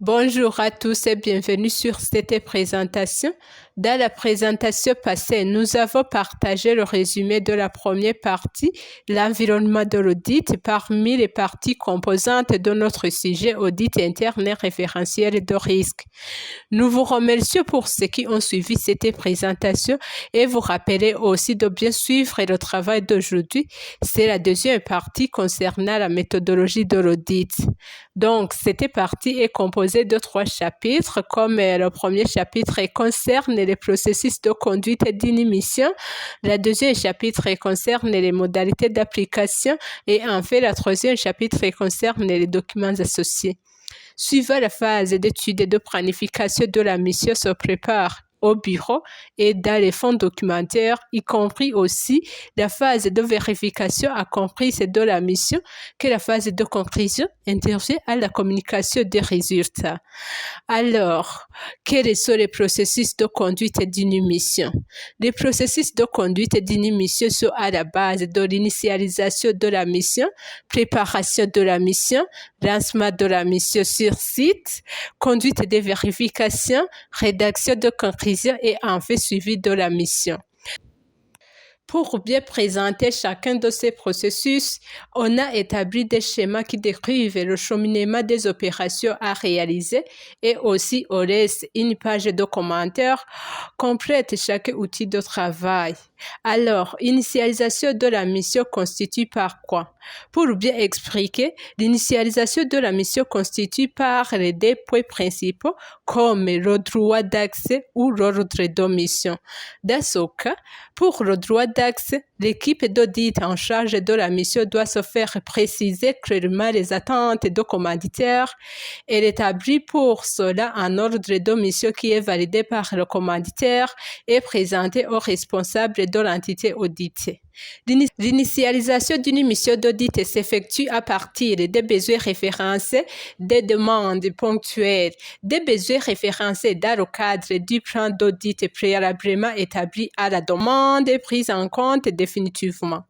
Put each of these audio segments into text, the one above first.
Bonjour à tous et bienvenue sur cette présentation. Dans la présentation passée, nous avons partagé le résumé de la première partie, l'environnement de l'audit, parmi les parties composantes de notre sujet audit interne et référentiel de risque. Nous vous remercions pour ceux qui ont suivi cette présentation et vous rappelez aussi de bien suivre le travail d'aujourd'hui. C'est la deuxième partie concernant la méthodologie de l'audit. Donc, cette partie est composée de 3 chapitres, comme le premier chapitre concerne les processus de conduite d'une mission, le deuxième chapitre concerne les modalités d'application et enfin, le troisième chapitre concerne les documents associés. Suivant la phase d'étude et de planification de la mission se prépare au bureau et dans les fonds documentaires, y compris aussi la phase de vérification accomplie de la mission, que la phase de conclusion intervient à la communication des résultats. Alors, quels sont les processus de conduite d'une mission? Les processus de conduite d'une mission sont à la base de l'initialisation de la mission, préparation de la mission, lancement de la mission sur site, conduite des vérifications, rédaction de conclusion et enfin suivi de la mission. Pour bien présenter chacun de ces processus, on a établi des schémas qui décrivent le cheminement des opérations à réaliser et aussi on laisse une page de commentaires complète chaque outil de travail. Alors, initialisation de la mission constitue par quoi? Pour bien expliquer, l'initialisation de la mission constitue par les 2 points principaux comme le droit d'accès ou l'ordre de mission. Dans ce cas, pour le droit d'accès, l'équipe d'audit en charge de la mission doit se faire préciser clairement les attentes de commanditaire. Elle établit pour cela un ordre de mission qui est validé par le commanditaire et présenté au responsable de l'entité auditée. L'initialisation d'une mission d'audit s'effectue à partir des besoins référencés, des demandes ponctuelles, des besoins référencés dans le cadre du plan d'audit préalablement établi à la demande et prise en compte définitivement,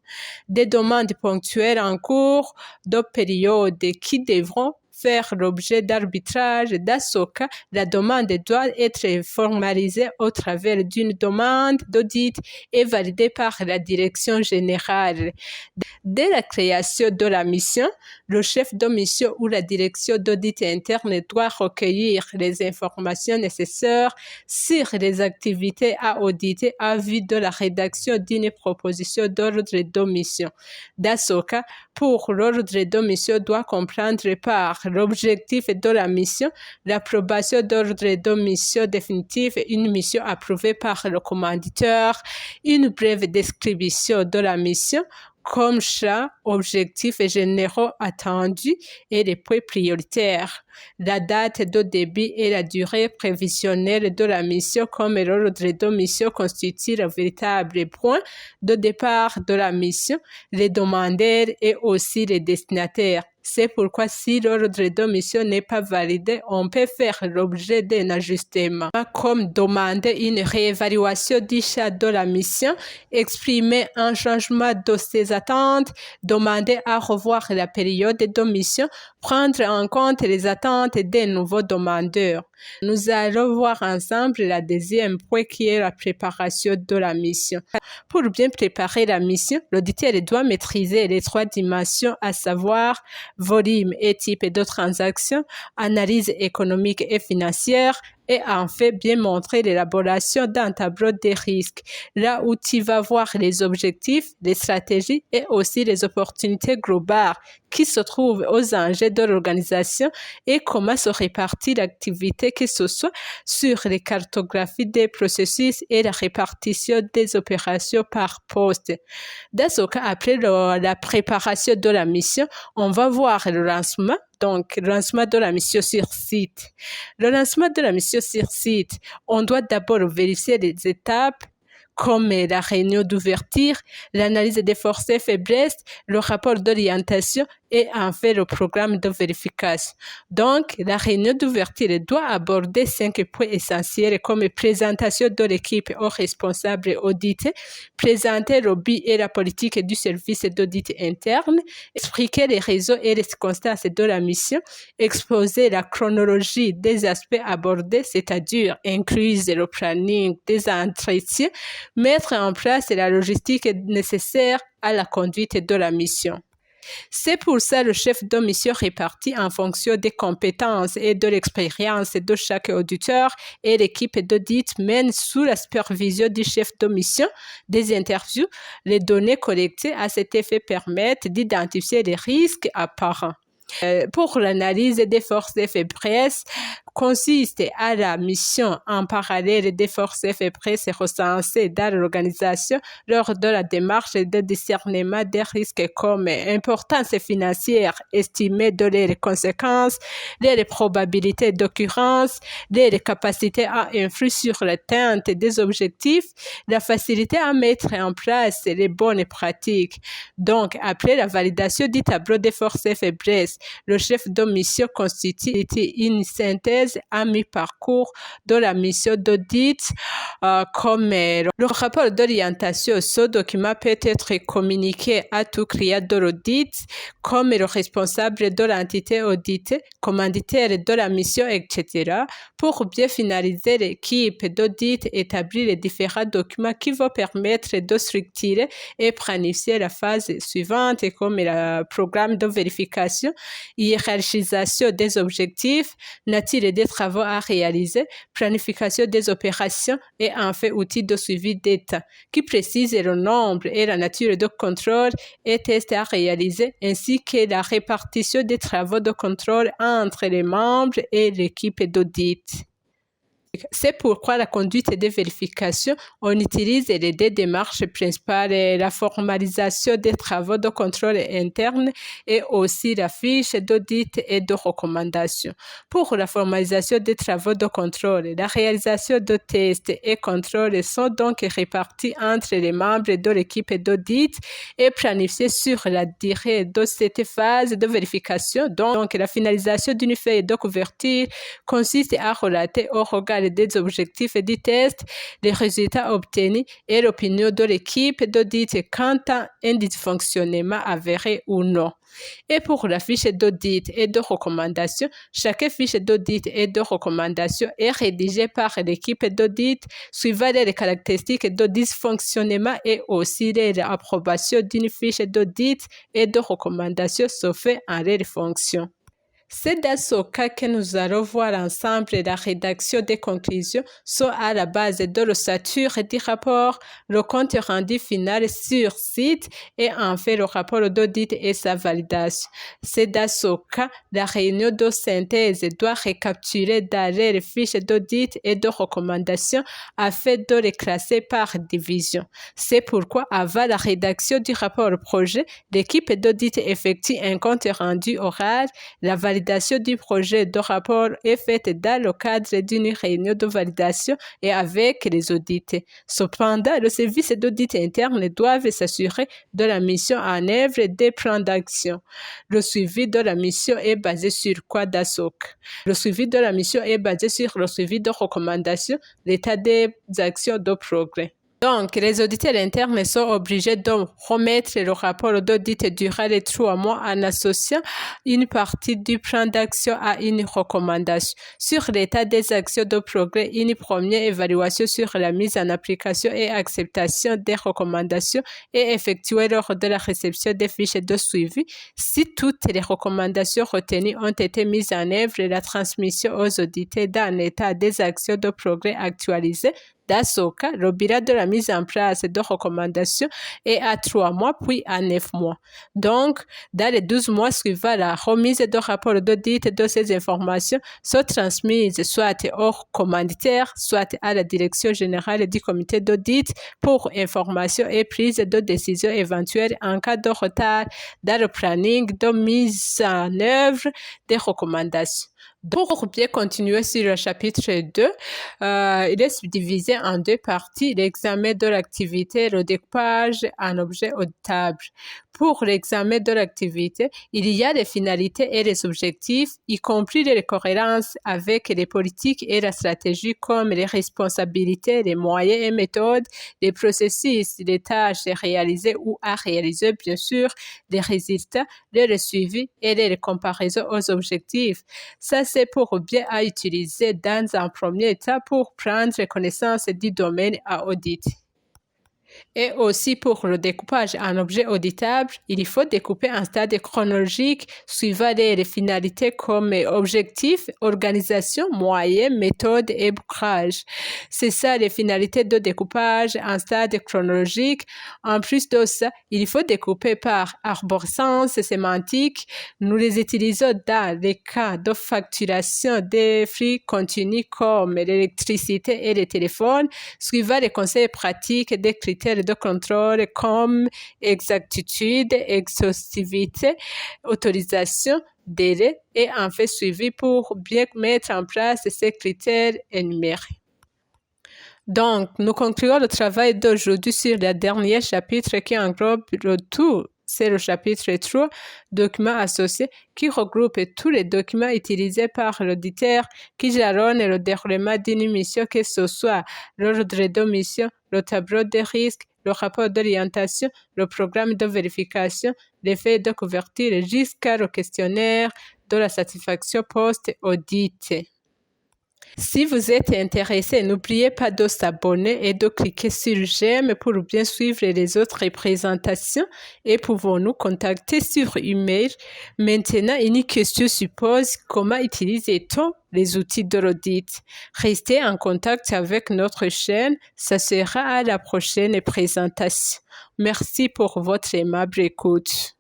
des demandes ponctuelles en cours de période qui devront faire l'objet d'arbitrage. Dans ce cas, la demande doit être formalisée au travers d'une demande d'audit et validée par la direction générale. Dès la création de la mission, le chef de mission ou la direction d'audit interne doit recueillir les informations nécessaires sur les activités à auditer en vue de la rédaction d'une proposition d'ordre de mission. Dans ce cas, pour l'ordre de mission doit comprendre par l'objectif de la mission, l'approbation d'ordre de mission définitive et une mission approuvée par le commanditeur, une brève description de la mission, comme champ, objectifs généraux attendus et les points prioritaires, la date de début et la durée prévisionnelle de la mission comme l'ordre de mission constitue le véritable point de départ de la mission, les demandeurs et aussi les destinataires. C'est pourquoi si l'ordre de mission n'est pas validé, on peut faire l'objet d'un ajustement, comme demander une réévaluation du champ de la mission, exprimer un changement de ses attentes, demander à revoir la période de mission, prendre en compte les attentes des nouveaux demandeurs. Nous allons voir ensemble la deuxième point qui est la préparation de la mission. Pour bien préparer la mission, l'auditeur doit maîtriser les 3 dimensions, à savoir volume et type de transaction, analyse économique et financière, et en fait bien montrer l'élaboration d'un tableau des risques, là où tu vas voir les objectifs, les stratégies et aussi les opportunités globales qui se trouvent aux enjeux de l'organisation et comment se répartit l'activité, que ce soit sur les cartographies des processus et la répartition des opérations par poste. Dans ce cas, après la préparation de la mission, on va voir le lancement. Donc, le lancement de la mission sur site. Le lancement de la mission sur site, on doit d'abord vérifier les étapes comme la réunion d'ouverture, l'analyse des forces et faiblesses, le rapport d'orientation et enfin le programme de vérification. Donc, la réunion d'ouverture doit aborder 5 points essentiels comme présentation de l'équipe aux responsables audités, présenter le but et la politique du service d'audit interne, expliquer les réseaux et les circonstances de la mission, exposer la chronologie des aspects abordés, c'est-à-dire inclure le planning des entretiens, mettre en place la logistique nécessaire à la conduite de la mission. C'est pour ça le chef de mission répartit en fonction des compétences et de l'expérience de chaque auditeur et l'équipe d'audit mène sous la supervision du chef de mission des interviews. Les données collectées à cet effet permettent d'identifier les risques apparents. Pour l'analyse des forces et faiblesses, consiste à la mission en parallèle des forces et faiblesses recensées dans l'organisation lors de la démarche de discernement des risques comme importance financière estimée de leurs conséquences, les probabilités d'occurrence, les capacités à influer sur l'atteinte des objectifs, la facilité à mettre en place les bonnes pratiques. Donc, après la validation du tableau des forces et faiblesses, le chef de mission constitue une synthèse à mi-parcours de la mission d'audit comme le rapport d'orientation. Ce document peut être communiqué à tout client de l'audit comme le responsable de l'entité auditée, commanditaire de la mission, etc. Pour bien finaliser, l'équipe d'audit établit les différents documents qui vont permettre de structurer et planifier la phase suivante comme le programme de vérification, hiérarchisation des objectifs, nature des travaux à réaliser, planification des opérations et enfin outils de suivi d'état qui précisent le nombre et la nature de contrôle et tests à réaliser ainsi que la répartition des travaux de contrôle entre les membres et l'équipe d'audit. C'est pourquoi la conduite des vérifications, on utilise les deux démarches principales, la formalisation des travaux de contrôle interne et aussi la fiche d'audit et de recommandation. Pour la formalisation des travaux de contrôle, la réalisation de tests et contrôles sont donc répartis entre les membres de l'équipe d'audit et planifiés sur la durée de cette phase de vérification. Donc, la finalisation d'une feuille de couverture consiste à relater au regard des objectifs du test, les résultats obtenus et l'opinion de l'équipe d'audit quant à un dysfonctionnement avéré ou non. Et pour la fiche d'audit et de recommandation, chaque fiche d'audit et de recommandation est rédigée par l'équipe d'audit suivant les caractéristiques de dysfonctionnement et aussi l'approbation d'une fiche d'audit et de recommandation sauf en leur fonction. C'est dans ce cas que nous allons voir ensemble la rédaction des conclusions, soit à la base de l'ossature du rapport, le compte rendu final sur site et enfin le rapport d'audit et sa validation. C'est dans ce cas, la réunion de synthèse doit récapituler dans les fiches d'audit et de recommandation afin de les classer par division. C'est pourquoi, avant la rédaction du rapport projet, l'équipe d'audit effectue un compte rendu oral, la validation du projet de rapport est faite dans le cadre d'une réunion de validation et avec les audités. Cependant, le service d'audit interne doit s'assurer de la mission en œuvre des plans d'action. Le suivi de la mission est basé sur quoi d'ASOC? Le suivi de la mission est basé sur le suivi de recommandations, l'état des actions de progrès. Donc, les auditeurs internes sont obligés de remettre le rapport d'audit durant les 3 mois en associant une partie du plan d'action à une recommandation. Sur l'état des actions de progrès, une première évaluation sur la mise en application et acceptation des recommandations est effectuée lors de la réception des fiches de suivi. Si toutes les recommandations retenues ont été mises en œuvre, la transmission aux auditeurs dans l'état des actions de progrès actualisé. Dans ce cas, le bilan de la mise en place de recommandations est à 3 mois puis à 9 mois. Donc, dans les 12 mois suivants, la remise de rapport d'audit de ces informations sont transmises soit au commanditaire, soit à la direction générale du comité d'audit pour information et prise de décision éventuelle en cas de retard dans le planning de mise en œuvre des recommandations. Pour bien continuer sur le chapitre 2, il est subdivisé en deux parties, l'examen de l'activité et le découpage en objets auditables. Pour l'examen de l'activité, il y a les finalités et les objectifs, y compris les cohérences avec les politiques et la stratégie comme les responsabilités, les moyens et méthodes, les processus, les tâches réalisées ou à réaliser, bien sûr, les résultats, le suivi et les comparaisons aux objectifs. Ça, c'est pour bien à utiliser dans un premier état pour prendre connaissance du domaine à auditer. Et aussi pour le découpage en objet auditable, il faut découper un stade chronologique suivant les finalités comme objectif, organisation, moyens, méthode et bouclage. C'est ça les finalités de découpage en stade chronologique. En plus de ça, il faut découper par arborescence sémantique. Nous les utilisons dans les cas de facturation des flux continus comme l'électricité et les téléphones, suivant les conseils pratiques des critères de contrôle comme exactitude, exhaustivité, autorisation, délai et en fait suivi pour bien mettre en place ces critères énumérés. Donc, nous concluons le travail d'aujourd'hui sur le dernier chapitre qui englobe le tout. C'est le chapitre 3, documents associés, qui regroupe tous les documents utilisés par l'auditeur qui jalonnent le déroulement d'une mission, que ce soit l'ordre de mission, le tableau de risque, le rapport d'orientation, le programme de vérification, les faits de couverture jusqu'au questionnaire de la satisfaction post-audit. Si vous êtes intéressé, n'oubliez pas de s'abonner et de cliquer sur j'aime pour bien suivre les autres présentations et pouvons nous contacter sur email. Maintenant, une question suppose comment utiliser-on les outils de l'audit? Restez en contact avec notre chaîne, ça sera à la prochaine présentation. Merci pour votre aimable écoute.